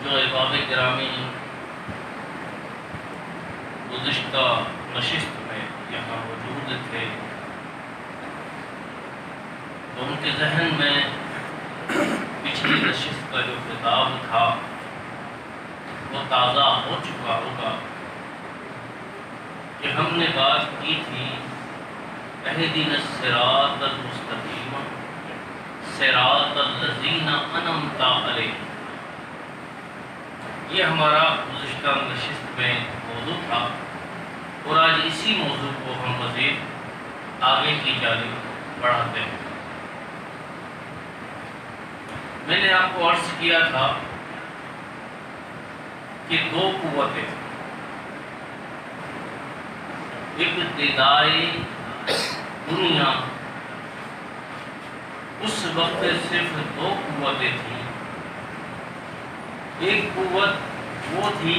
جو احباب گرامی گزشتہ نشست میں یہاں موجود تھے، تو ان کے ذہن میں پچھلی نشست کا جو خطاب تھا وہ تازہ ہو چکا ہوگا کہ ہم نے بات کی تھی اہدنا الصراط المستقیم صراط الذین انعمت علیہم۔ یہ ہمارا گزشتہ نشست میں موضوع تھا، اور آج اسی موضوع کو ہم مزید آگے کی جانب بڑھاتے ہیں۔ میں نے آپ کو عرض کیا تھا کہ دو قوتیں، ابتدائی دنیا اس وقت صرف دو قوتیں تھیں۔ ایک قوت وہ تھی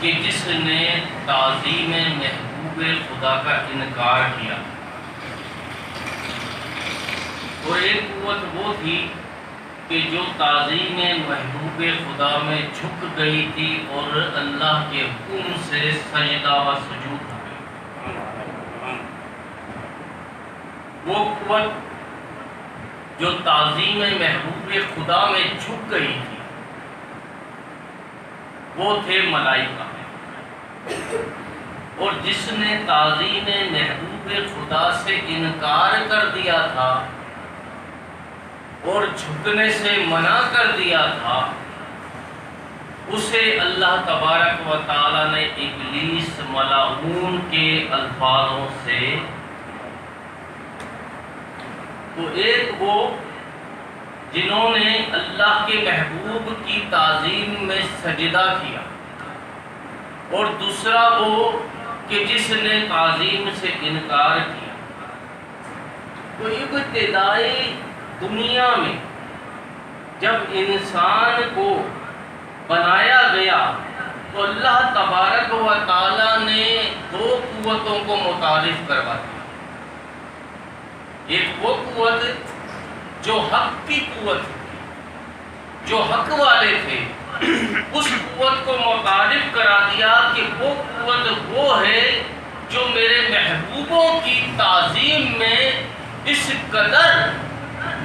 کہ جس نے تعظیم محبوب خدا کا انکار کیا، اور ایک قوت وہ تھی کہ جو تعظیم محبوب خدا میں جھک گئی تھی اور اللہ کے حکم سے سجدہ و سجود ہو گئی۔ وہ قوت جو تعظیم محبوب خدا میں جھک گئی تھی وہ تھے ملائکہ، اور جس نے تعظیم محبوب خدا سے انکار کر دیا تھا اور جھکنے سے منع کر دیا تھا، اسے اللہ تبارک و تعالی نے ابلیس ملعون کے الفاظوں سے، تو ایک وہ جنہوں نے اللہ کے محبوب کی تعظیم میں سجدہ کیا، اور دوسرا وہ کہ جس نے تعظیم سے انکار کیا۔ تو ابتدائی دنیا میں جب انسان کو بنایا گیا تو اللہ تبارک و تعالی نے دو قوتوں کو متعارف کروا دیا۔ ایک وہ قوت جو حق کی قوت تھی، جو حق والے تھے، اس قوت کو متعارف کرا دیا کہ وہ قوت وہ ہے جو میرے محبوبوں کی تعظیم میں اس قدر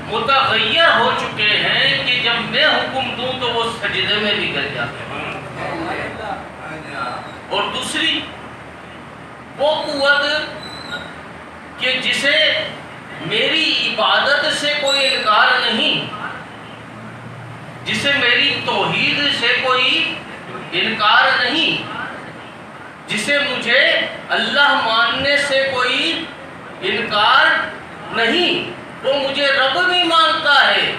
متغیر ہو چکے ہیں کہ جب میں حکم دوں تو وہ سجدے میں بھی گر جاتے ہیں۔ اور دوسری وہ قوت کہ جسے میری عبادت سے کوئی انکار نہیں، جسے میری توحید سے کوئی انکار نہیں، جسے مجھے اللہ ماننے سے کوئی انکار نہیں، وہ مجھے رب بھی مانتا ہے،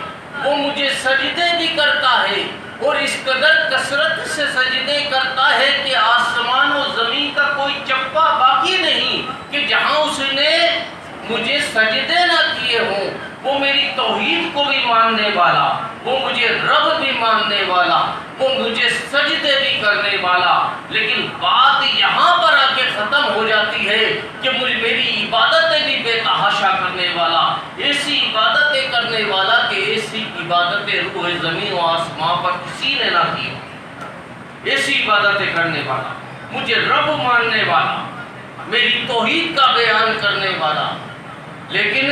وہ مجھے سجدے بھی کرتا ہے، اور اس قدر کثرت سے سجدے کرتا ہے کہ آسمان و زمین کا کوئی چپا باقی نہیں کہ جہاں اس نے مجھے سجدے نہ کیے ہوں۔ وہ میری توحید کو بھی ماننے والا، وہ مجھے رب بھی ماننے والا، وہ مجھے سجدے بھی کرنے والا، لیکن بات یہاں پر آ کے ختم ہو جاتی ہے کہ میری عبادتیں بھی بے تحاشا کرنے والا، ایسی عبادتیں کرنے والا کہ ایسی عبادتیں روح زمین و آسمان پر کسی نے نہ کی، ایسی عبادتیں کرنے والا، مجھے رب ماننے والا، میری توحید کا بیان کرنے والا، لیکن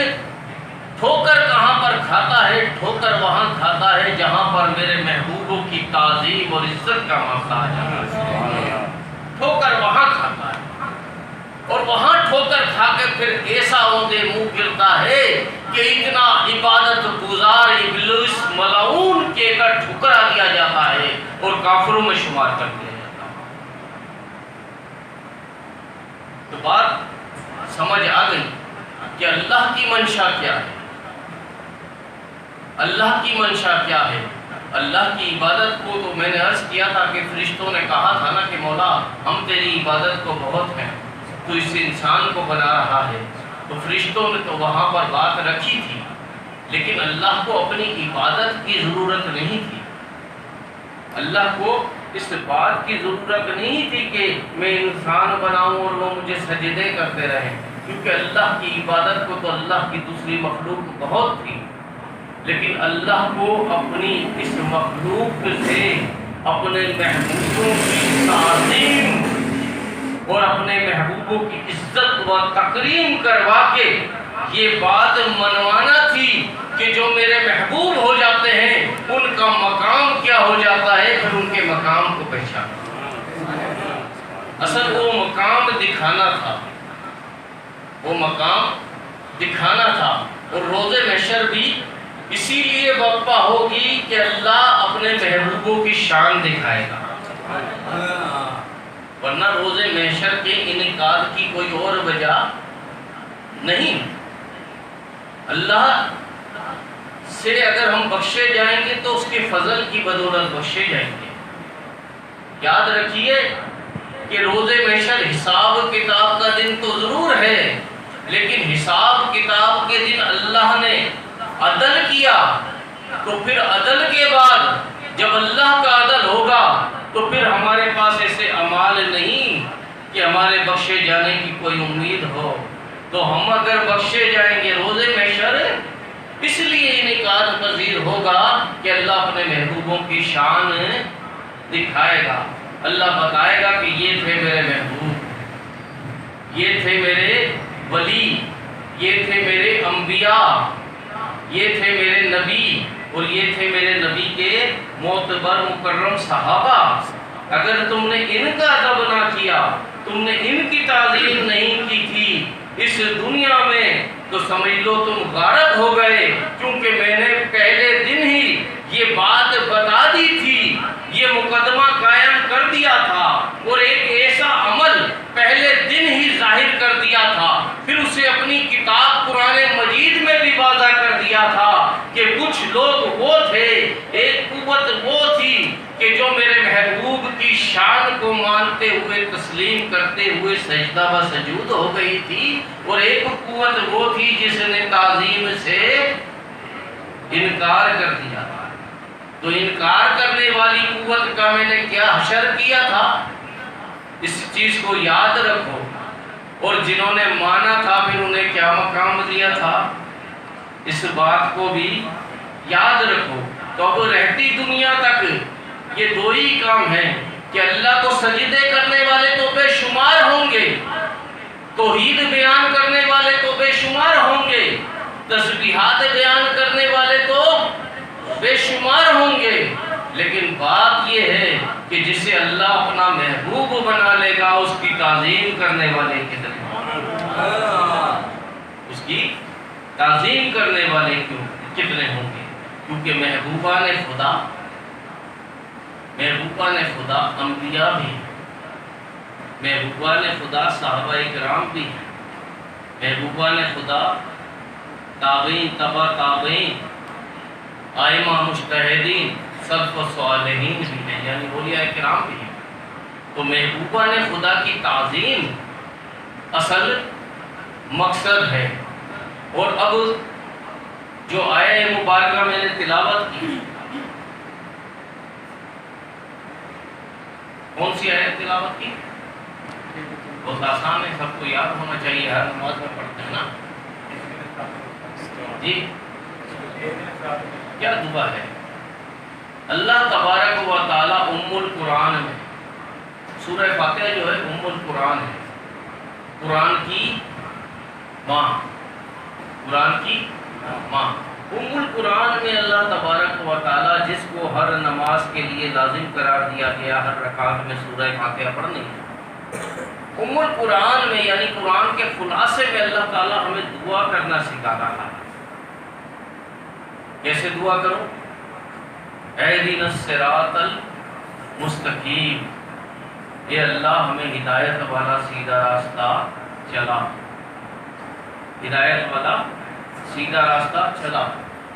ٹھوکر کہاں پر کھاتا ہے؟ ٹھوکر وہاں کھاتا ہے جہاں پر میرے محبوبوں کی تعظیم اور عزت کا مسئلہ آ جاتا ہے۔ ٹھوکر وہاں کھاتا ہے، اور وہاں ٹھوکر کھا کے پھر ایسا اوندے منہ گرتا ہے کہ اتنا عبادت گزار ابلیس ملعون کے کا ٹھکرا دیا جاتا ہے اور کافروں میں شمار کر دیا جاتا ہے۔ تو بات سمجھ آ گئی کہ اللہ کی منشا کیا ہے، اللہ کی منشا کیا ہے۔ اللہ کی عبادت کو تو میں نے عرض کیا تھا کہ فرشتوں نے کہا تھا نا کہ مولا ہم تیری عبادت کو بہت ہیں، تو اس انسان کو بنا رہا ہے، تو فرشتوں نے تو وہاں پر بات رکھی تھی، لیکن اللہ کو اپنی عبادت کی ضرورت نہیں تھی۔ اللہ کو اس بات کی ضرورت نہیں تھی کہ میں انسان بناؤں اور وہ مجھے سجدے کرتے رہیں، کیونکہ اللہ کی عبادت کو تو اللہ کی دوسری مخلوق بہت تھی، لیکن اللہ کو اپنی اس مخلوق سے اپنے محبوبوں کی تعظیم اور اپنے محبوبوں کی عزت و تکریم کروا کے یہ بات منوانا تھی کہ جو میرے محبوب ہو جاتے ہیں ان کا مقام کیا ہو جاتا ہے، پھر ان کے مقام کو پہچانا۔ اصل وہ مقام دکھانا تھا، وہ مقام دکھانا تھا۔ اور روز محشر بھی اسی لیے برپا ہوگی کہ اللہ اپنے محبوبوں کی شان دکھائے گا، ورنہ روز محشر کے انعقاد کی کوئی اور وجہ نہیں۔ اللہ سے اگر ہم بخشے جائیں گے تو اس کے فضل کی بدولت بخشے جائیں گے۔ یاد رکھیے کہ روز محشر حساب کتاب کا دن تو ضرور ہے، لیکن حساب کتاب کے دن اللہ نے عدل کیا، تو پھر عدل کے بعد جب اللہ کا عدل ہوگا تو پھر ہمارے پاس ایسے اعمال نہیں کہ ہمارے بخشے جانے کی کوئی امید ہو۔ تو ہم اگر بخشے جائیں گے روز محشر اس لیے انعقاد پذیر ہوگا کہ اللہ اپنے محبوبوں کی شان دکھائے گا۔ اللہ بتائے گا کہ یہ تھے میرے محبوب، یہ تھے میرے ولی، یہ تھے میرے انبیاء، یہ تھے میرے نبی، اور یہ تھے میرے نبی کے معتبر مکرم صحابہ۔ اگر تم نے ان کا ادب نہ کیا، تم نے ان کی تعظیم نہیں کی تھی اس دنیا میں، تو سمجھ لو تم غارت ہو گئے، کیونکہ میں نے پہلے دن ہی یہ بات بتا دی تھی، یہ مقدمہ قائم کر دیا تھا، اور ایک ایسا عمل پہلے دن ہی ظاہر کر دیا تھا، پھر اسے اپنی کتاب قرآن مجید میں بھی واضح کر دیا تھا کہ کچھ لوگ وہ تھے، ایک قوت وہ تھی کہ جو میرے محبوب کی شان کو مانتے ہوئے تسلیم کرتے ہوئے سجدہ و سجود ہو گئی تھی، اور ایک قوت وہ تھی جس نے تعظیم سے انکار کر دیا تھا۔ تو انکار کرنے والی قوت کا میں نے کیا حشر کیا تھا، اس چیز کو یاد رکھو۔ اور جنہوں نے مانا تھا پھر انہیں کیا مقام دیا تھا، اس بات کو بھی یاد رکھو۔ تو اب رہتی دنیا تک یہ دو ہی کام ہیں کہ اللہ کو سجدے کرنے والے تو بے شمار ہوں گے، توحید بیان کرنے والے تو بے شمار ہوں گے، تسبیحات بیان کرنے والے تو بے شمار ہوں گے، لیکن بات یہ ہے کہ جسے اللہ اپنا محبوب بنا لے گا اس کی تعظیم کرنے والے کتنے ہوں گے، اس کی تعظیم کرنے والے کتنے ہوں گے، کیونکہ محبوبان خدا انبیاء بھی ہیں، محبوبان خدا صحابہ کرام بھی ہیں، محبوبان خدا تابعین تبع تابعین ائمہ مجتہدین سلف و صالحین بھی ہیں، یعنی اولیاء کرام بھی ہیں۔ تو محبوبان خدا کی تعظیم اصل مقصد ہے۔ اور اب جو آیہ مبارکہ میں نے تلاوت کی، کون سی آیت تلاوت کی؟ بہت آسان ہے، سب کو یاد ہونا چاہیے، ہر نماز میں پڑھتے ہیں نا جی۔ کیا دعا ہے؟ اللہ تبارک و تعالی ام القرآن میں، سورہ فاتحہ جو ہے ام القرآن ہے، قرآن کی ماں، قرآن کی ماں۔ ام القرآن میں اللہ تبارک و تعالی جس کو ہر نماز کے لیے لازم قرار دیا گیا ہر رکعت میں سورہ فاتحہ پڑھنی ہے، ام القرآن میں یعنی قرآن کے خلاصے میں اللہ تعالی ہمیں دعا کرنا سکھا رہا ہے۔ کیسے دعا کرو؟ اہدنا الصراط المستقیم، اے اللہ ہمیں ہدایت والا سیدھا راستہ چلا، ہدایت والا سیدھا راستہ چلا۔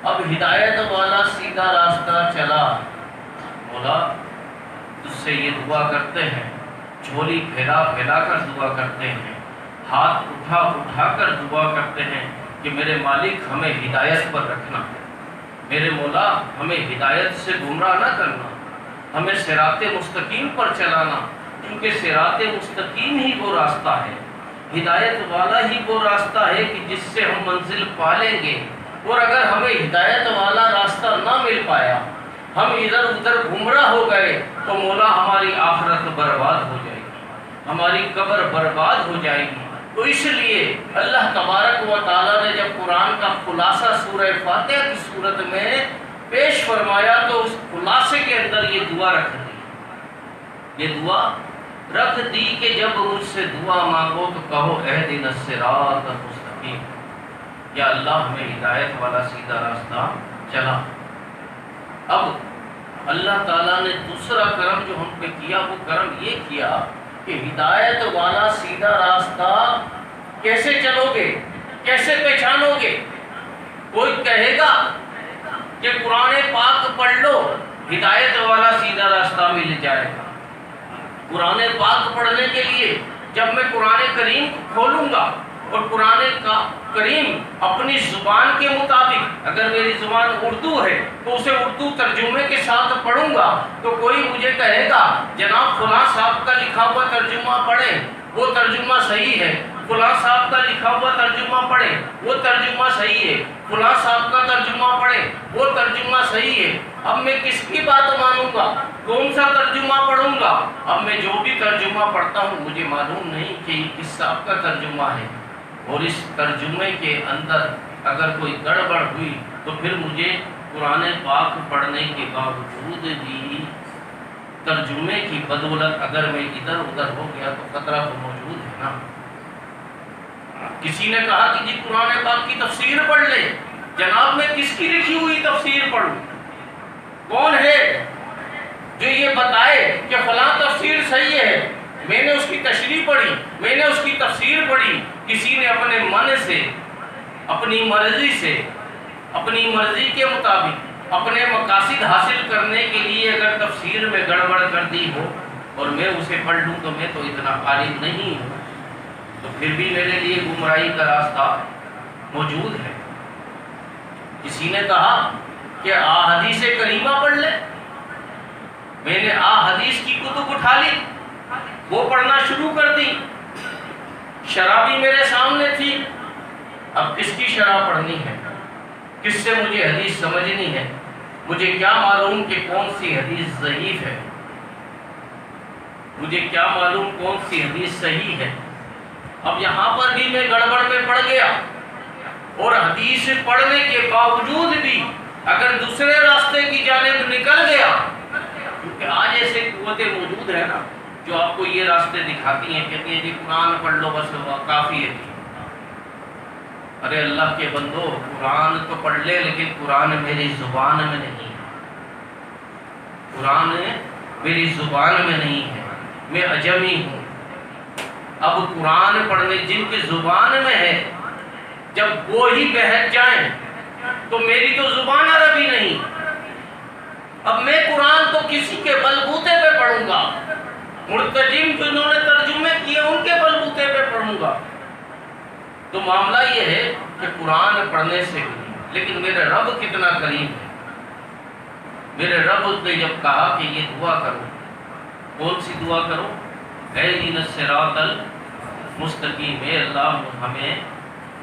اب ہدایت والا سیدھا راستہ چلا، مولا تجھ سے یہ دعا کرتے ہیں، جھولی پھیلا پھیلا کر دعا کرتے ہیں، ہاتھ اٹھا اٹھا کر دعا کرتے ہیں کہ میرے مالک ہمیں ہدایت پر رکھنا، میرے مولا ہمیں ہدایت سے گمراہ نہ کرنا، ہمیں صراط مستقیم پر چلانا، کیونکہ صراط مستقیم ہی وہ راستہ ہے، ہدایت والا ہی وہ راستہ ہے کہ جس سے ہم منزل پالیں گے، اور اگر ہمیں ہدایت والا راستہ نہ مل پایا، ہم ادھر ادھر گمراہ ہو گئے، تو مولا ہماری آخرت برباد ہو جائے گی، ہماری قبر برباد ہو جائے گی۔ تو اس لیے اللہ تبارک و تعالیٰ نے جب قرآن کا خلاصہ سورہ فاتحہ کی صورت میں پیش فرمایا تو اس خلاصے کے اندر یہ دعا رکھ دی، یہ دعا رکھ دی کہ جب مجھ سے دعا مانگو تو کہو اہدنا الصراط المستقیم، یا اللہ ہمیں ہدایت والا سیدھا راستہ چلا۔ اب اللہ تعالیٰ نے دوسرا کرم جو ہم پہ کیا وہ کرم یہ کیا کہ ہدایت والا سیدھا راستہ کیسے چلو گے، کیسے پہچانو گے؟ کوئی کہے گا کہ قرآن پاک پڑھ لو ہدایت والا سیدھا راستہ مل جائے گا۔ قرآن پاک پڑھنے کے لیے جب میں قرآن کریم کھولوں گا اور قرآن کریم اپنی زبان کے مطابق، اگر میری زبان اردو ہے تو اسے اردو ترجمے کے ساتھ پڑھوں گا، تو کوئی مجھے کہے گا جناب فلاں صاحب کا لکھا ہوا ترجمہ پڑھیں، وہ ترجمہ صحیح ہے، فلاں صاحب کا لکھا ہوا ترجمہ پڑھیں، وہ ترجمہ صحیح ہے، فلاں صاحب کا ترجمہ پڑھیں، وہ ترجمہ صحیح ہے۔ اب میں کس کی بات مانوں گا، کون سا ترجمہ پڑھوں گا؟ اب میں جو بھی ترجمہ پڑھتا ہوں مجھے معلوم نہیں کہ یہ کس صاحب کا ترجمہ ہے، اور اس ترجمے کے اندر اگر کوئی گڑبڑ ہوئی تو پھر مجھے قرآن پاک پڑھنے کے باوجود بھی ترجمے کی بدولت اگر میں ادھر ادھر ہو گیا تو خطرہ تو موجود ہے نا۔ کسی نے کہا کہ جی قرآن پاک کی تفسیر پڑھ لیں، جناب میں کس کی لکھی ہوئی تفسیر پڑھوں؟ کون ہے جو یہ بتائے کہ فلاں تفسیر صحیح ہے؟ میں نے اس کی تشریح پڑھی، میں نے اس کی تفسیر پڑھی، کسی نے اپنے من سے، اپنی مرضی سے، اپنی مرضی کے مطابق اپنے مقاصد حاصل کرنے کے لیے اگر تفسیر میں گڑبڑ کر دی ہو اور میں اسے پڑھ لوں تو میں تو اتنا عالم نہیں ہوں، تو پھر بھی میرے لیے گمراہی کا راستہ موجود ہے۔ کسی نے کہا کہ احادیث کریمہ پڑھ لے، میں نے احادیث کی کتب اٹھا لی، وہ پڑھنا شروع کر دی، شرح بھی میرے سامنے تھی، اب کس کی شرح پڑھنی ہے، کس سے مجھے حدیث سمجھنی ہے؟ مجھے کیا معلوم کہ کون سی حدیث ضعیف ہے، مجھے کیا معلوم کون سی حدیث صحیح ہے؟ اب یہاں پر بھی میں گڑبڑ میں پڑ گیا، اور حدیث پڑھنے کے باوجود بھی اگر دوسرے راستے کی جانب نکل گیا، کیونکہ آج ایسے قوتیں موجود ہیں نا جو آپ کو یہ راستے دکھاتی ہیں، کہتی ہیں جی قرآن پڑھ لو بس کافی ہے۔ ارے اللہ کے بندو، قرآن تو پڑھ لے لیکن قرآن میری زبان میں نہیں ہے، قرآن میری زبان میں نہیں ہے، میں عجمی ہوں۔ اب قرآن پڑھنے جن کی زبان میں ہے، جب وہ ہی بہک جائیں تو میری تو زبان عربی نہیں، اب میں قرآن تو کسی کے بلبوتے پہ پڑھوں گا، مرتجم جنہوں نے ترجمے کیے ان کے بلبوتے پہ پڑھوں گا۔ تو معاملہ یہ ہے کہ قرآن پڑھنے سے بھی، لیکن میرے رب کتنا قریب ہے۔ میرے رب نے جب کہا کہ یہ دعا کرو، کون سی دعا کرو؟ اہدنا الصراط المستقیم، اے اللہ ہمیں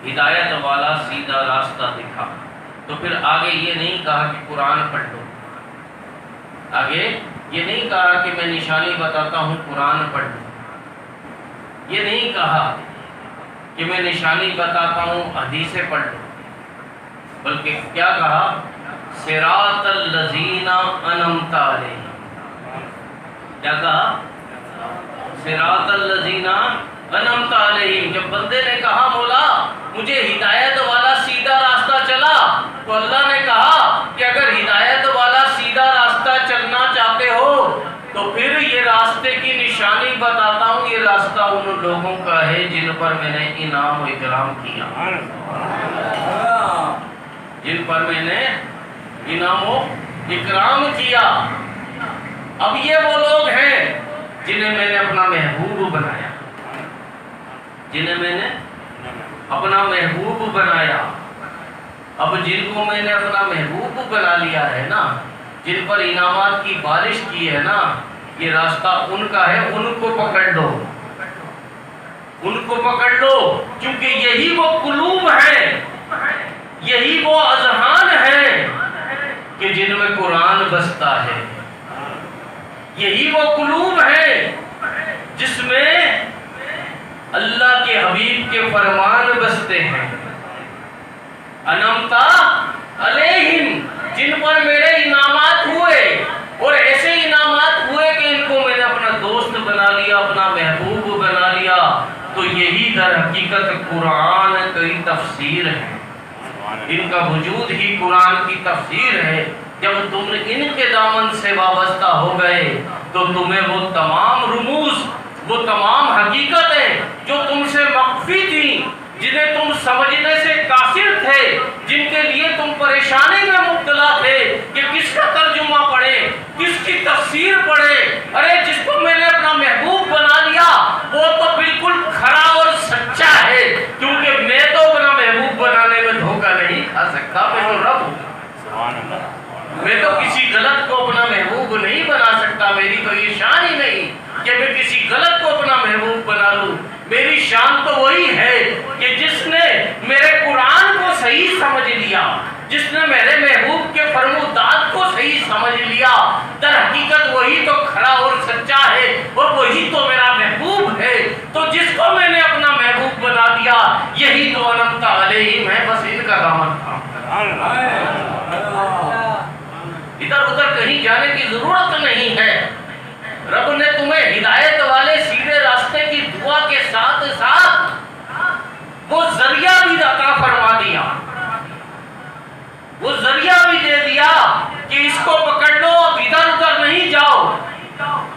ہدایت والا سیدھا راستہ دکھا۔ تو پھر آگے یہ نہیں کہا کہ قرآن پڑھ لو، آگے یہ نہیں کہا کہ میں نشانی بتاتا ہوں قرآن پڑھ لو، یہ نہیں کہا کہ میں نشانی بتاتا ہوں حدیثیں پڑھ لو، بلکہ کیا کہا؟ صراط الذین انعمت علیہم۔ کیا کہا؟ صراط الذین انعمت علیہم۔ جب بندے نے کہا مولا مجھے ہدایت والا سیدھا راستہ چلا، تو اللہ نے کہا کہ اگر ہدایت والا سیدھا راستہ چلنا چاہتے ہو تو پھر یہ راستے کی نشانی بتاتا ہوں، یہ راستہ ان لوگوں کا ہے جن پر میں نے انعام و اکرام کیا، جن پر میں نے انعام و اکرام کیا۔ اب یہ وہ لوگ ہیں جنہیں میں نے اپنا محبوب بنایا، جنہیں میں نے اپنا محبوب بنایا۔ اب جن کو میں نے اپنا محبوب بنا لیا ہے نا، جن پر انعامات کی بارش کی ہے نا، یہ راستہ ان کا ہے، ان کو پکڑ لو، ان کو پکڑ لو، کیونکہ یہی وہ قلوب ہے یہی وہ اذہان ہیں کہ جن میں قرآن بستا ہے، یہی وہ قلوب ہیں جس میں اللہ کے حبیب کے فرمان بستے ہیں۔ انمتا علیہم، جن پر میرے انعامات ہوئے، اور ایسے انعامات ہوئے کہ ان کو میں نے اپنا دوست بنا لیا، اپنا محبوب بنا لیا، تو یہی در حقیقت قرآن کی تفسیر ہے، ان کا وجود ہی قرآن کی تفسیر ہے۔ جب تم ان کے دامن سے وابستہ ہو گئے تو تمہیں وہ تمام رموز، وہ تمام حقیقتیں جو تم سے مخفی تھیں، جنہیں تم سمجھنے سے قاصر تھے، جن کے لیے تم پریشانی میں مبتلا تھے کہ کس کا ترجمہ پڑھے، کس کی تفسیر پڑھے، ارے جس کو میں نے اپنا محبوب بنا لیا وہ تو بالکل کھرا اور سچا ہے، کیونکہ میں تو اپنا محبوب بنانے میں دھوکہ نہیں کھا سکتا، میں تو رب ہوں، میں تو کسی غلط کو اپنا محبوب نہیں بنا سکتا، میری تو یہ شان ہی نہیں کہ میں کسی غلط کو اپنا محبوب بنا لوں۔ میری شان تو وہی ہے کہ جس نے میرے قرآن کو صحیح سمجھ لیا، جس نے میرے محبوب کے فرمودات کو صحیح سمجھ لیا، در حقیقت وہی تو کھڑا اور سچا ہے، اور وہی تو میرا محبوب ہے۔ تو جس کو میں نے اپنا محبوب بنا دیا، یہی تو انعمت علیہم ہے، بس ان کا دامن تھا۔ ادھر ادھر کہیں جانے کی ضرورت نہیں ہے۔ رب نے تمہیں ہدایت والے سیدھے راستے کی دعا کے ساتھ ساتھ وہ ذریعہ بھی عطا فرما دیا، وہ ذریعہ بھی دے دیا کہ اس کو پکڑ لو، اب ادھر ادھر نہیں جاؤ۔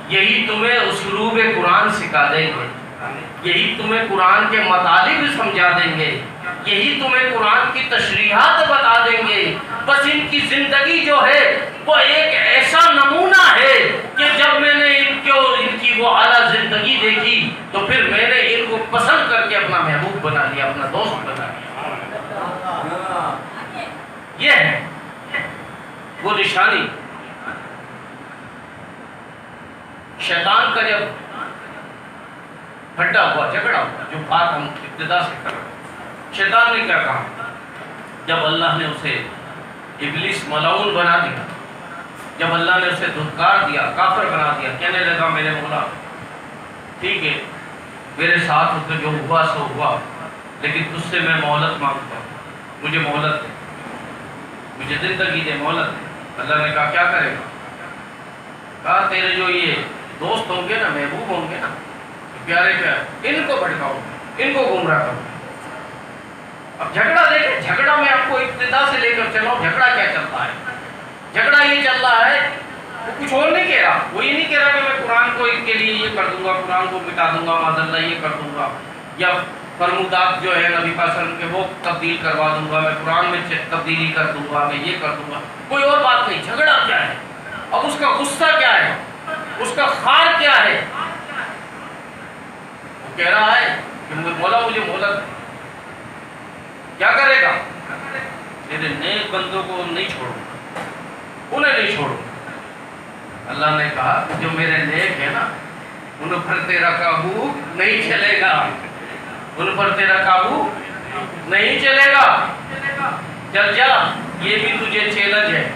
یہی تمہیں اسلوب قرآن سکھا دیں گے، یہی تمہیں قرآن کے مطالب سمجھا دیں گے، یہی تمہیں قرآن کی تشریحات بتا دیں گے۔ بس ان کی زندگی جو ہے وہ ایک ایسا نمونہ ہے کہ جب میں نے ان کی وہ اعلیٰ زندگی دیکھی تو پھر میں نے ان کو پسند کر کے اپنا محبوب بنا لیا، اپنا دوست بنا لیا۔ یہ ہے وہ نشانی۔ شیطان کا جب پھٹا ہوا، جھگڑا ہوا، جو بات ہم ابتدا سے کر رہے ہیں، شیطان نے کیا کہا جب اللہ نے اسے ابلیس ملعون بنا دیا، جب اللہ نے اسے دھتکار دیا، کافر بنا دیا، کہنے لگا میرے مولا ٹھیک ہے میرے ساتھ تو جو ہوا سو ہوا، لیکن تجھ سے میں مہلت مانگتا ہوں، مجھے مہلت دے، مجھے زندگی دے، مہلت دے۔ اللہ نے کہا کیا کرے گا؟ کہا تیرے جو یہ دوست ہوں گے نا، محبوب ہوں گے نا، پیارے پیارے، ان کو بھٹکاؤں، ان کو گمراہ کروں۔ اب جھگڑا دیکھیں، جھگڑا میں آپ کو ابتدا سے لے کر چلو، جھگڑا کیا چلتا ہے؟ جھگڑا یہ چل رہا ہے، وہ کچھ اور نہیں کہہ رہا، وہ یہ نہیں کہہ رہا کہ میں قرآن کو ان کے لیے یہ کر دوں گا، قرآن کو مٹا دوں گا، معاذ اللہ یہ کر دوں گا، یا فرمودات جو ہے نبی پاک صلی اللہ علیہ وسلم کے وہ تبدیل کروا دوں گا، میں قرآن میں تبدیلی کر دوں گا، میں یہ کر دوں گا، کوئی اور بات نہیں۔ جھگڑا کیا ہے؟ اب اس کا غصہ کیا ہے؟ اس کا خار کیا ہے؟ وہ کہہ رہا ہے کہ مولا مجھے مہلت دے۔ کیا کرے گا؟ تیرے نیک بندوں کو نہیں چھوڑوں، انہیں نہیں چھوڑوں۔ اللہ نے کہا جو میرے نیک ہے نا ان پر تیرا قابو نہیں چلے گا، ان پر تیرا قابو نہیں چلے گا۔ چل جا، یہ بھی تجھے چیلنج ہے،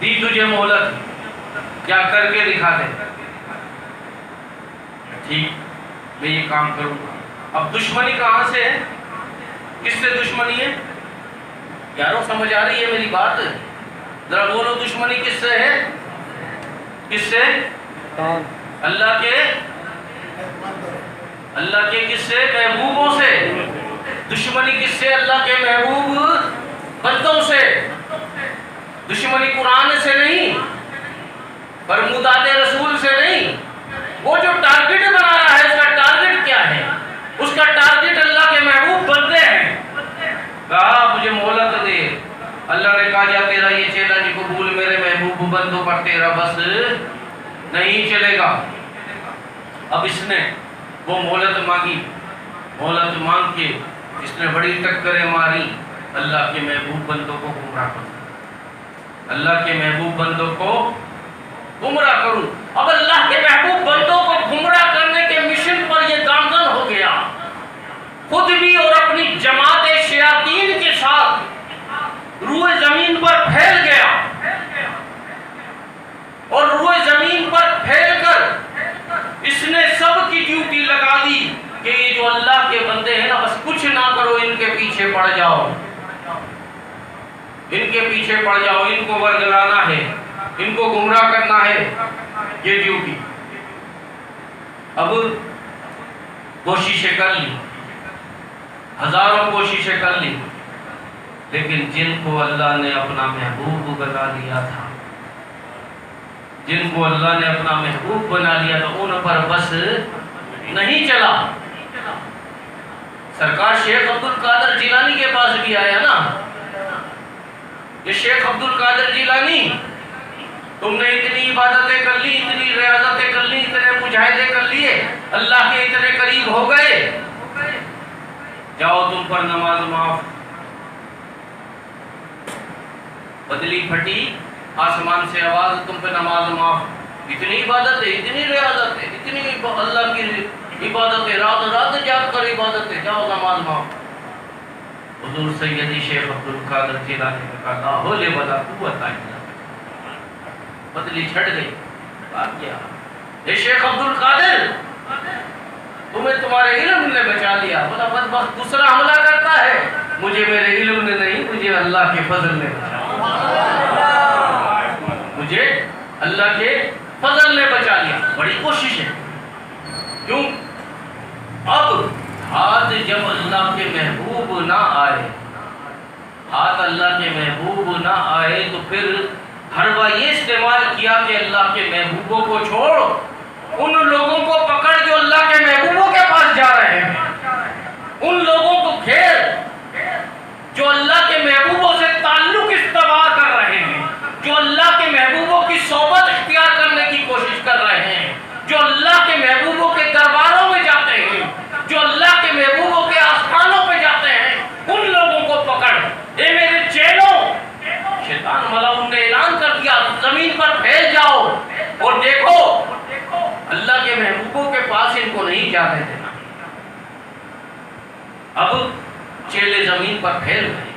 دی تجھے مہلت، جا کر کے دکھا دے۔ ٹھیک، میں یہ کام کروں گا۔ اب دشمنی کہاں سے ہے؟ کس سے دشمنی ہے؟ یارو سمجھ آ رہی ہے میری بات؟ ذرا بولو دشمنی کس سے ہے؟ کس سے؟ اللہ کے کس سے؟ محبوبوں سے۔ دشمنی کس سے؟ اللہ کے محبوب بندوں سے۔ دشمنی قرآن سے نہیں، فرمودات رسول سے نہیں۔ وہ جو ٹارگٹ بنا رہا ہے اس کا ٹارگٹ کیا ہے؟ اس کا ٹارگٹ اللہ کے محبوب بندے ہیں۔ کہا مجھے مہلت دے۔ اللہ نے کہا جا تیرا یہ چیلنج قبول، میرے محبوب بندوں پر تیرا بس نہیں چلے گا۔ اب اس نے وہ مہلت مانگی، مہلت مانگ کے اس نے بڑی ٹکریں ماری، اللہ کے محبوب بندوں کو گمراہ کروں، اللہ کے محبوب بندوں کو گمراہ کروں۔ اب اللہ کے محبوب بندوں کو گمراہ کرنے کے مشن پر یہ گامزن ہو گیا، خود بھی اور اپنی جماعت شیاطین کے ساتھ جو اللہ کے بندے ہیں نا بس کچھ نہ کرو، ان کے پیچھے پڑ جاؤ، ان کے پیچھے پڑ جاؤ، ان کو ورگلانا ہے، ان کو گمراہ کرنا ہے، یہ ڈیوٹی۔ اب کوششیں کر لی، ہزاروں کوششیں کر لی، لیکن جن کو اللہ نے اپنا محبوب بنا لیا تھا، جن کو اللہ نے اپنا محبوب بنا لیا تھا، ان پر بس نہیں چلا۔ سرکار شیخ عبد القادر جیلانی کے پاس بھی آیا نا، یہ شیخ عبد القادر جیلانی، تم نے اتنی عبادتیں کر لی، اتنی ریاضتیں کر لی، اتنے مجاہدے کر لیے، اللہ کے اتنے قریب ہو گئے، جاؤ تم پر نماز معاف۔ بدلی پھٹی، آسمان سے آواز، تم پہ نماز معاف۔ اتنی عبادتیں، اتنی ریاضتیں، اتنی اللہ کی عبادتیں، رات رات جاگ کر عبادتیں، جاؤ نماز معاف۔ حضور سیدی شیخ عبد القادر جیلانی نے کہا لا حول ولا قوت الا باللہ، بدلی چھٹ گئی۔ کہا کیا اے شیخ عبد القادر، تمہیں تمہارے علم نے بچا لیا، بولا بدبخت دوسرا حملہ کرتا ہے، مجھے میرے علم نے نہیں، مجھے اللہ کے فضل نے بچا لیا، مجھے اللہ کے فضل نے بچا لیا۔ بڑی کوشش ہے، کیوں؟ اب ہاتھ جب اللہ کے محبوب نہ آئے، ہاتھ اللہ کے محبوب نہ آئے تو پھر ہر بار یہ استعمال کیا کہ اللہ کے محبوبوں کو چھوڑ، ان لوگوں کو پکڑ جو اللہ کے محبوبوں کے پاس جا رہے ہیں، ان لوگوں کو گھیر جو اللہ کے محبوبوں سے تعلق استوار کر رہے ہیں، جو اللہ کے محبوبوں کی صحبت اختیار کرنے کی کوشش کر رہے ہیں، جو اللہ کے محبوبوں کے درباروں میں جاتے ہیں، جو اللہ کے محبوبوں کے آستانوں پہ جاتے ہیں، ان لوگوں کو پکڑ، اے میرے چیلوں، شیطان ملعون نے اعلان کر دیا زمین پر پھیل جاؤ اور دیکھو اللہ کے محبوبوں کے پاس ان کو نہیں جانے دینا۔ اب چیلے زمین پر پھیل گئے،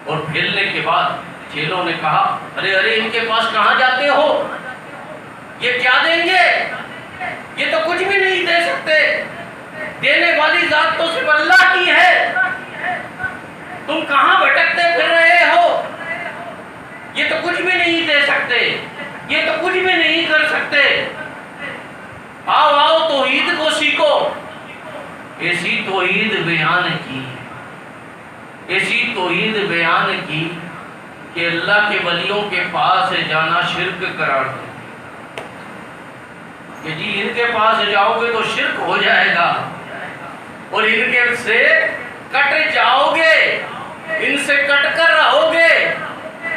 اور پھیلنے کے بعد چیلوں نے کہا ارے ارے ان کے پاس کہاں جاتے ہو، یہ کیا دیں گے، یہ تو کچھ بھی نہیں دے سکتے، دینے والی ذات تو صرف اللہ کی ہے، تم کہاں بھٹکتے پھر رہے ہو، یہ تو کچھ بھی نہیں دے سکتے، یہ تو کچھ بھی نہیں کر سکتے، آؤ آؤ توحید کو سیکھو۔ ایسی توحید بیان کی، ایسی توحید بیان کی کہ اللہ کے ولیوں کے پاس جانا شرک قرار دے کہ جی ان کے پاس جاؤ گے تو شرک ہو جائے گا، اور ان کے سے کٹ جاؤ گے، ان سے کٹ کر رہو گے،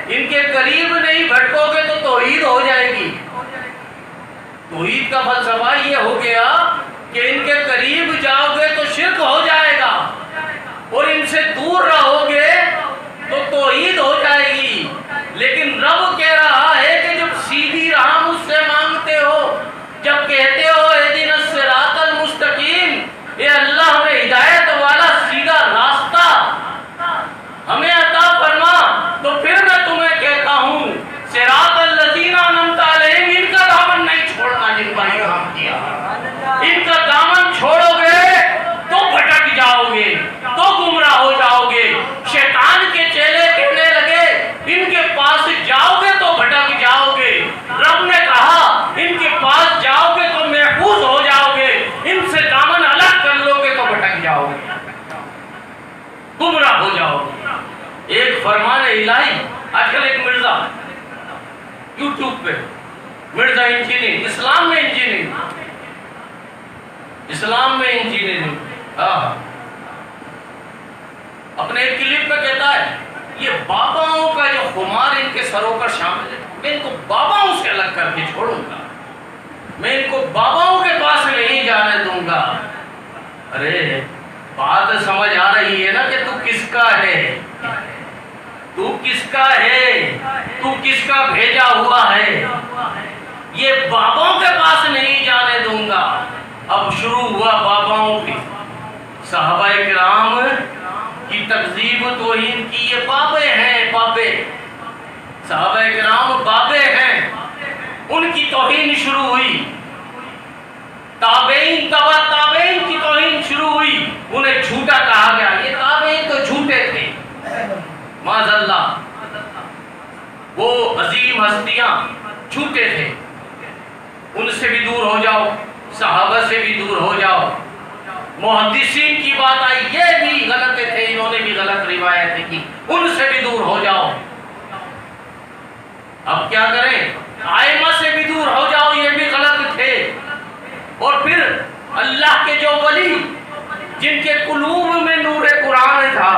ان کے قریب نہیں بھٹکو گے تو توحید ہو جائے گی۔ توحید کا فلسفہ یہ ہو گیا کہ ان کے قریب جاؤ گے تو شرک ہو جائے گا، اور ان سے دور رہو گے تو توحید ہو جائے گی۔ لیکن رب کہہ رہا ہے کہ جب سیدھی راہ مجھ سے مانگتے ہو، جب کہتے ہو اہدنا الصراط المستقیم، اے اللہ ہمیں ہدایت والا سیدھا راستہ ہمیں عطا فرما، تو پھر میں تمہیں کہتا ہوں صراط الذین انعمت علیہم، ان کا دامن نہیں چھوڑنا جن پر انعام کیا، ان کا دامن چھوڑو گے تو بھٹک جاؤ گے، تو گمراہ ہو جاؤ گے۔ شیطان کے چیلے کہنے لگے ان کے پاس جاؤ گے تو بھٹک جاؤ گے، رب نے کہا ان کے پاس جاؤ گے تو محفوظ ہو جاؤ گے، ان سے دامن الگ کر لو گے تو بھٹک جاؤ گے، گمراہ ہو جاؤ گے۔ ایک فرمان الہی، آج کل ایک مرزا یوٹیوب پہ، مرزا انجینئر، اسلام میں انجینئر، اسلام میں انجینئرنگ، اپنے ایک کلپ میں کہتا ہے یہ باباؤں کا جو خمار ان کے سروں پر شامل ہے، میں ان کو باباؤں سے الگ کر کے چھوڑوں گا، میں ان کو باباؤں کے پاس نہیں جانے دوں گا۔ ارے بات سمجھ آ رہی ہے نا کہ تو کس کا ہے، تو کس کا ہے، تو کس کا بھیجا ہوا ہے، یہ باباؤں کے پاس نہیں جانے دوں گا۔ اب شروع ہوا باباؤں کی، صحابہ کرام کی تکذیب توہین کی، یہ بابے ہیں، بابے، صحابہ کرام بابے ہیں، ان کی توہین شروع ہوئی، تابعین تبع تابعین کی توہین شروع ہوئی۔ وہ عظیم ہستیاں چھوٹے تھے، ان سے بھی دور ہو جاؤ، صحابہ سے بھی دور ہو جاؤ۔ محدثین کی بات آئی، یہ بھی غلط تھے، انہوں نے بھی غلط روایتیں کی، ان سے بھی دور ہو جاؤ۔ اب کیا کریں؟ ائمہ سے بھی دور ہو جاؤ، یہ بھی غلط تھے۔ اور پھر اللہ کے جو ولی، جن کے قلوب میں نور قرآن تھا،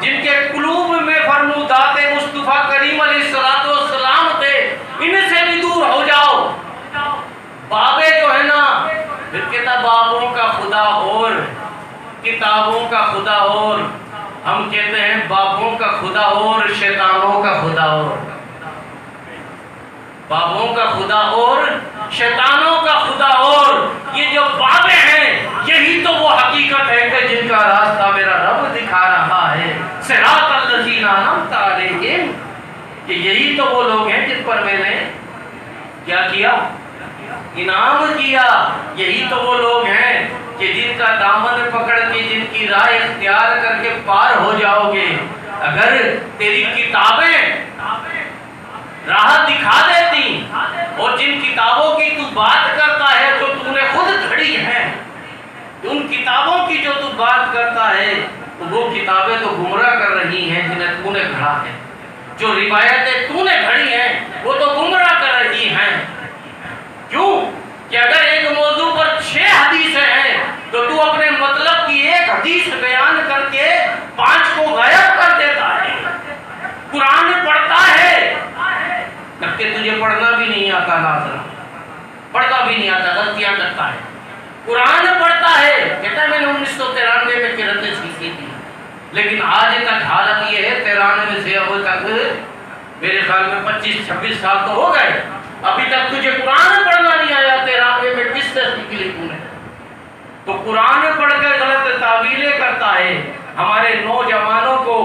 جن کے قلوب میں فرمودات مصطفیٰ کریم علیہ السلام تھے، ان سے بھی دور ہو جاؤ۔ بابے جو ہے نا، پھر کہتا بابوں کا خدا اور کتابوں کا خدا اور، ہم کہتے ہیں بابوں کا خدا اور شیطانوں کا خدا اور، بابوں کا خدا اور شیطانوں کا خدا اور۔ یہ جو بابے ہیں، یہی تو وہ حقیقت ہے کہ جن کا راستہ میرا رب دکھا رہا ہے، صراط الذین انعمت علیہم، کہ یہی تو وہ لوگ ہیں جن پر میں نے کیا کیا؟ انعام کیا۔ یہی تو وہ لوگ ہیں کہ جن کا دامن پکڑ کے، جن کی راہ اختیار کر کے پار ہو جاؤ گے۔ اگر تیری کتابیں راہ دکھا دیتی، اور جن کتابوں کی تو بات کرتا ہے جو تو نے خود گھڑی ہیں، ان کتابوں کی جو تو بات کرتا ہے، تو وہ کتابیں تو گمراہ کر رہی ہیں جنہیں تو نے گھڑا ہے۔ جو روایتیں تو نے گھڑی ہیں وہ تو گمراہ کر رہی ہیں۔ کیوں کہ اگر ایک موضوع پر 6 حدیثیں ہیں تو تو اپنے مطلب کی ایک حدیث بیان کر کے 5 کو غائب کر دیتا ہے۔ قرآن پڑھتا ہے جبکہ تجھے پڑھنا بھی نہیں آتا، ناظرہ پڑھتا بھی نہیں آتا، غلطیاں کرتا ہے۔ قرآن پڑھتا ہے، کہتا ہے میں نے 1993 میں قرأتیں سیکھی تھی، لیکن آج تک حالت یہ ہے 93 سے اب تک میرے خیال میں 25-26 سال تو ہو گئے، ابھی تک تجھے قرآن پڑھنا نہیں آیا۔ 93 میں کس سے سیکھ لی تو نے؟ تو قرآن پڑھ کر غلط تعویلیں کرتا ہے، ہمارے نوجوانوں کو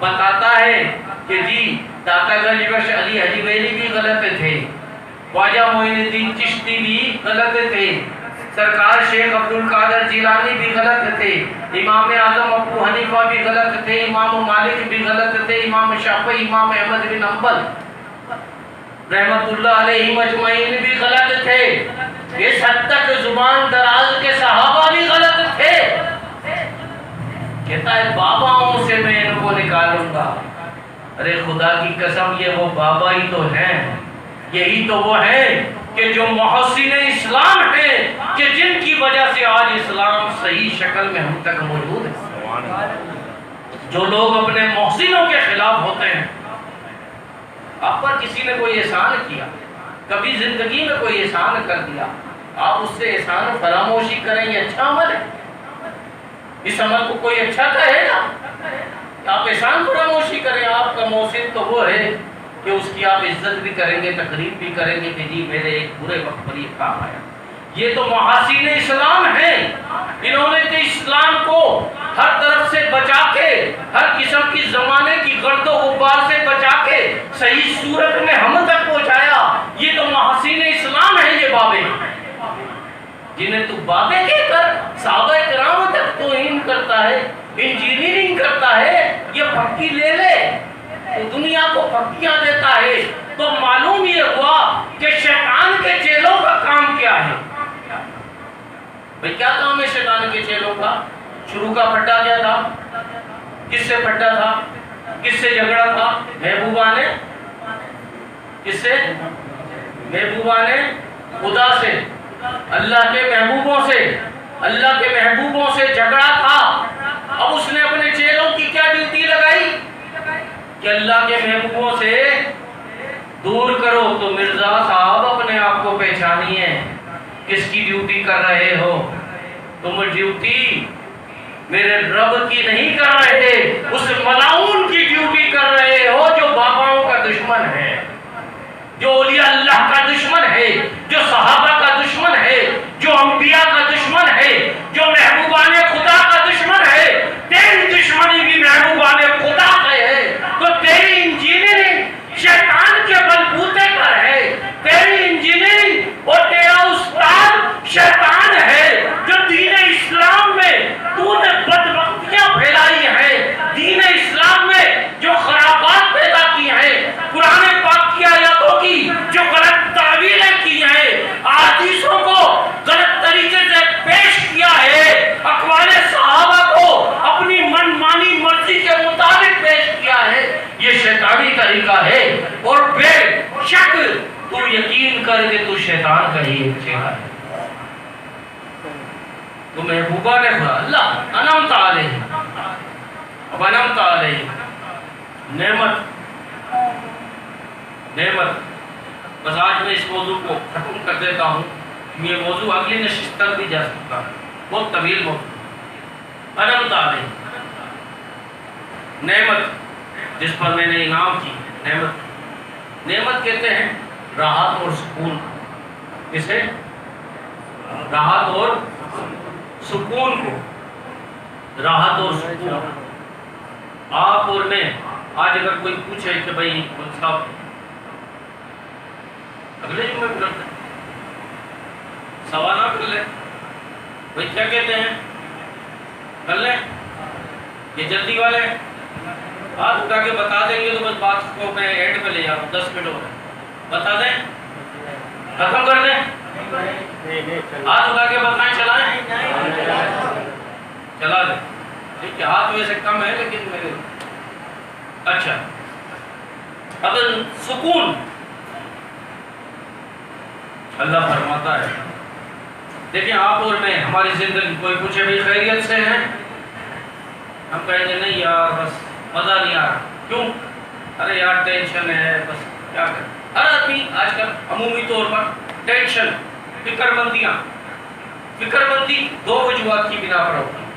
بتاتا ہے کہ جی داتا گنج بخش علی حجویری بھی غلط تھے، خواجہ معین الدین چشتی بھی غلط تھے، سرکار شیخ عبد القادر جیلانی بھی غلط تھے، امام اعظم ابو حنیفہ بھی غلط تھے، امام مالک بھی غلط تھے، امام شافعی، امام احمد بن حنبل رحمت اللہ علیہ مجمعین بھی غلط تھے، اس حد تک زبان دراز کے صحابہ بھی غلط تھے۔ کہتا ہے باباؤں سے میں ان کو نکالوں گا۔ ارے خدا کی قسم، یہ وہ بابا ہی تو ہیں، یہی تو وہ ہیں کہ جو محسن اسلام ہیں، کہ جن کی وجہ سے آج اسلام صحیح شکل میں ہم تک موجود ہے۔ جو لوگ اپنے محسنوں کے خلاف ہوتے ہیں، آپ پر کسی نے کوئی احسان کیا، کبھی زندگی میں کوئی احسان کر دیا، آپ اس سے احسان فراموشی کریں، یہ اچھا عمل ہے؟ اس عمل کو کوئی اچھا کہے گا؟ آپ احسان فراموشی کریں، آپ کا محسن تو وہ ہے کہ اس کی آپ عزت بھی کریں گے، تقریب بھی کریں گے کہ جی میرے ایک برے وقت پر یہ کام آیا۔ یہ تو محاسن اسلام ہیں، انہوں نے تو اسلام کو ہر طرف سے بچا کے، ہر قسم کی زمانے کی گرد و غبار سے بچا کے صحیح صورت میں ہم تک پہنچایا۔ یہ تو محاسن اسلام ہیں، یہ بابے جنہیں تو بابے کہہ کر صحابہ کرام تک توہین کرتا ہے، انجینئرنگ کرتا ہے، یہ پھکی لے لے تو دنیا کو پھکیاں دیتا ہے۔ تو معلوم یہ ہوا کہ شیطان کے چیلوں کا کام کیا ہے۔ بھئی کیا کام ہے شیطان کے چیلوں کا؟ شروع کا پھٹا کیا تھا؟ کس سے پھٹا تھا؟ کس سے جھگڑا تھا؟ محبوبہ نے کس سے؟ محبوبہ نے خدا سے، اللہ کے محبوبوں سے، اللہ کے محبوبوں سے جھگڑا تھا۔ اب اس نے اپنے چیلوں کی کیا ڈیوٹی لگائی کہ اللہ کے محبوبوں سے دور کرو۔ تو مرزا صاحب اپنے آپ کو پہچانیے، کس کی ڈیوٹی کر رہے ہو؟ تم ڈیوٹی میرے رب کی نہیں کر رہے، اس ملعون کی ڈیوٹی کر رہے ہو جو باباؤں کا دشمن ہے، جو اولیاء اللہ کا دشمن ہے، جو صحابہ کا دشمن ہے، جو انبیاء کا دشمن ہے، جو محبوبان خدا کا دشمن ہے۔ تیری دشمنی بھی محبوبان خدا سے ہے، تو تیری انجینئرنگ شیطان کے بلبوتے پر ہے، تیری انجینئرنگ اور تیرا استاد شیطان ہے، جو دین اسلام میں تو نے بدبختیاں پھیلائی ہیں، دین اسلام میں جو خرابات پیدا کی ہیں، قرآن کر کے تو شیطان کا ہی ایک چہرہ ہے. تو محبوبہ نے کہا اللہ انعمت علیہ، اب انعمت علیہ نعمت. بس آج میں اس موضوع کو ختم کر دیتا ہوں. یہ موضوع اگلی نشست تک بھی جا سکتا ہے، بہت طویل موضوع. انعمت علیہ نعمت، جس پر میں نے انعام کی. نعمت کہتے ہیں راحت اور سکون. کسے؟ راحت اور سکون کو. راحت اور سکون. آپ اور میں آج اگر کوئی پوچھے کہ بھائی صاحب اگلے جمعے میں کرتے ہیں، سوال نہ کر لیں بھائی کیا کہتے ہیں، کر لیں. یہ جلدی والے ہاتھ اٹھا کے بتا دیں گے تو بس بات کو میں اینڈ پہ لے جاؤں. 10 منٹ ہو گئے، بتا دیں، ختم کر دیں. ہاتھ اٹھا کے بتائیں، چلائیں، چلا دیں. ٹھیک ہے، ہاتھ ویسے کم ہے لیکن میرے اچھا. اگر سکون اللہ فرماتا ہے، دیکھیں آپ اور میں ہماری زندگی، کوئی پوچھے بھی خیریت سے ہیں، ہم کہیں گے نہیں یار بس مزہ نہیں آ رہا. کیوں؟ ارے یار ٹینشن ہے، بس کیا کریں. ہر آدمی آج کل عمومی طور پر ٹینشن، فکر مندی 2 وجوہات کی بنا پر ہوتی ہے.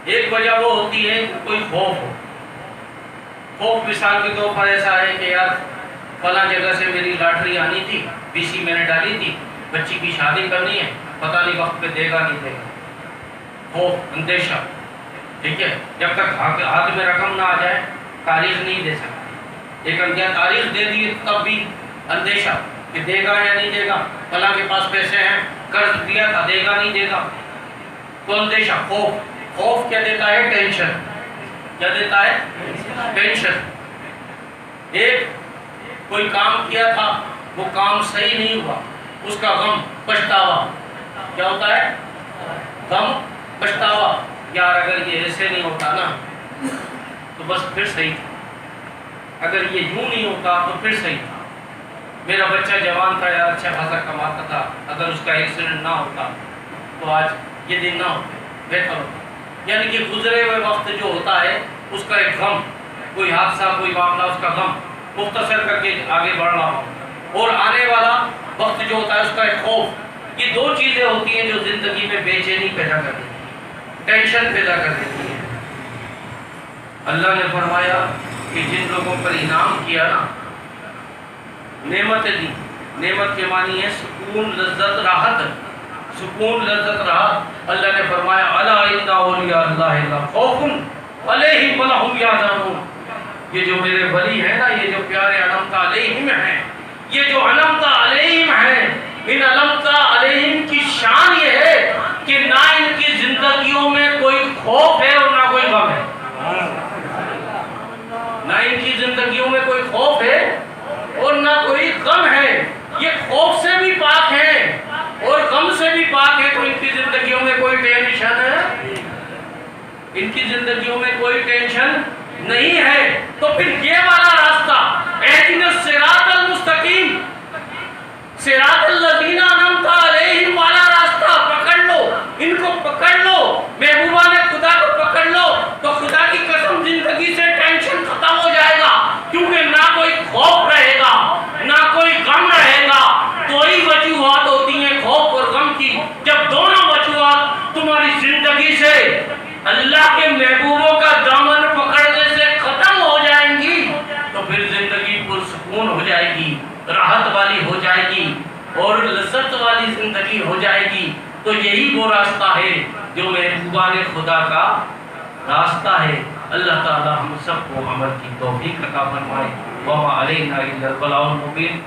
ایک وجہ وہ ہوتی ہے کہ کوئی خوف ہو. خوف مثال کے طور پر ایسا ہے کہ یار فلاں جگہ سے میری لاٹری آنی تھی، BC میں نے ڈالی تھی، بچی کی شادی کرنی ہے، پتہ نہیں وقت پہ دے گا نہیں دے گا. خوف، اندیشہ. ٹھیک ہے، جب تک ہاتھ میں رقم نہ آ جائے تاریخ نہیں دے سکتا. ایک انجا تاریخ دے دی تب بھی اندیشہ کہ دے گا یا نہیں دے گا. فلاں کے پاس پیسے ہیں، قرض دیا تھا، دے گا نہیں دے گا. تو اندیشہ. خوف کیا دیتا ہے؟ ٹینشن. کیا دیتا ہے؟ ٹینشن. ایک کوئی کام کیا تھا، وہ کام صحیح نہیں ہوا، اس کا غم، پچھتاوا. کیا ہوتا ہے؟ غم، پچھتاوا. یار اگر یہ ایسے نہیں ہوتا نا تو بس پھر صحیح تھا، اگر یہ یوں نہیں ہوتا تو پھر صحیح تھا. میرا بچہ جوان تھا یار، اچھا خاصا کماتا تھا، اگر اس کا ایکسیڈنٹ نہ ہوتا تو آج یہ دن نہ ہوتے، بہتر ہوتا. یعنی کہ گزرے ہوئے وقت جو ہوتا ہے اس کا ایک غم، کوئی حادثہ، کوئی معاملہ، اس کا غم مختصر کر کے آگے بڑھ رہا ہوں. اور آنے والا وقت جو ہوتا ہے اس کا ایک خوف. یہ 2 چیزیں ہوتی ہیں جو زندگی میں بے چینی پیدا کر دیتی ہیں، ٹینشن پیدا کر دیتی ہیں. اللہ نے فرمایا کہ جن لوگوں پر انعام کیا نا، نعمت دی. نعمت کے معنی ہے سکون، لذت، راحت. سکون، لذت، راحت. اللہ نے فرمایا الا ان اولیاء اللہ لا خوف علیہم ولا هم یحزنون. یہ جو میرے ولی ہیں نا، یہ جو پیارے انعمت علیہم ہیں، یہ جو انعمت علیہم ہیں، ان انعمت علیہم کی شان یہ ہے کہ نہ ان کی زندگیوں میں کوئی خوف ہے اور نہ کوئی غم ہے. نہ ان کی زندگیوں میں کوئی خوف ہے اور نہ کوئی غم ہے. یہ خوف سے بھی پاک ہے اور غم سے بھی پاک ہے. تو ان کی زندگیوں میں کوئی ٹینشن ہے، ان کی زندگیوں میں کوئی ٹینشن نہیں ہے. تو پھر یہ والا راستہ، اہدنا الصراط المستقیم، صراط الذین انعمت علیہم والا راستہ پکڑ لو. ان کو پکڑ لو، محبوبہ نے خدا کو پکڑ لو تو خدا کی قسم زندگی سے ٹینشن ختم ہو جائے گا. کیونکہ نہ کوئی خوف رہے گا، نہ کوئی غم رہے گا. 2 ہی وجوہات ہوتی ہیں خوف اور غم کی. جب دونوں وجوہات تمہاری زندگی سے اللہ کے محبوبوں کا دامن پکڑنے سے ختم ہو جائیں گی تو پھر زندگی پرسکون ہو جائے گی، راحت والی ہو جائے گی اور لذت والی زندگی ہو جائے گی. تو یہی وہ راستہ ہے جو محبوبان خدا کا راستہ ہے. اللہ تعالی ہم سب کو عمل کی توفیق عطا فرمائے. وما علینا الا البلاغ المبین.